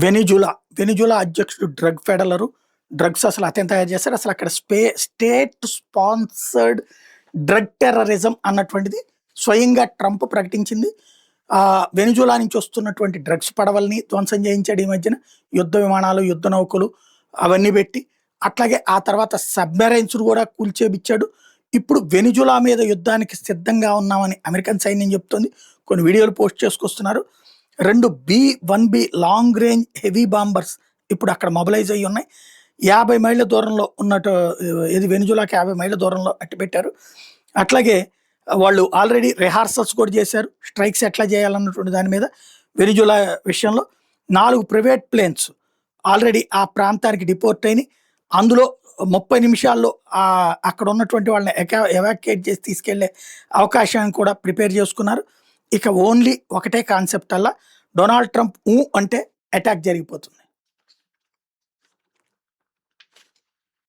Venezuela. Venezuela అధ్యక్షుడు drug ఫెడలరు. Drugs అసలు అతను తయారు చేశారు. అసలు అక్కడ స్టేట్ స్పాన్సర్డ్ డ్రగ్ టెర్రరిజం అన్నటువంటిది స్వయంగా ట్రంప్ ప్రకటించింది. వెనిజులా నుంచి వస్తున్నటువంటి డ్రగ్స్ పడవల్ని ధ్వంసం చేయించాడు ఈ మధ్యన. యుద్ధ విమానాలు, యుద్ధ నౌకలు అవన్నీ పెట్టి. అట్లాగే ఆ తర్వాత సబ్మెరైన్స్ కూడా కూల్చేబిచ్చాడు. ఇప్పుడు వెనిజులా మీద యుద్ధానికి సిద్ధంగా ఉన్నామని అమెరికన్ సైన్యం చెప్తోంది. కొన్ని వీడియోలు పోస్ట్ చేసుకొస్తున్నారు. 2 B-1B long range heavy bombers ఇప్పుడు అక్కడ మొబిలైజ్ అయ్యి ఉన్నాయి. 50 మైళ్ళ దూరంలో ఉన్నట్టు, ఇది వెనిజులాకి 50 మైళ్ళ దూరంలో అట్టిపెట్టారు. అట్లాగే వాళ్ళు ఆల్రెడీ రిహార్సల్స్ కూడా చేశారు, స్ట్రైక్స్ ఎట్లా చేయాలన్నటువంటి దాని మీద. వెనిజులా విషయంలో 4 ప్రైవేట్ ప్లేన్స్ ఆల్రెడీ ఆ ప్రాంతానికి డిపోర్ట్ అయినాయి. అందులో 30 నిమిషాల్లో అక్కడ ఉన్నటువంటి వాళ్ళని ఎవాక్యుయేట్ చేసి తీసుకెళ్లే అవకాశాన్ని కూడా ప్రిపేర్ చేసుకున్నారు. ఇక ఓన్లీ ఒకటే కాన్సెప్ట్ అలా, డొనాల్డ్ ట్రంప్ అంటే అటాక్ జరిగిపోతుంది.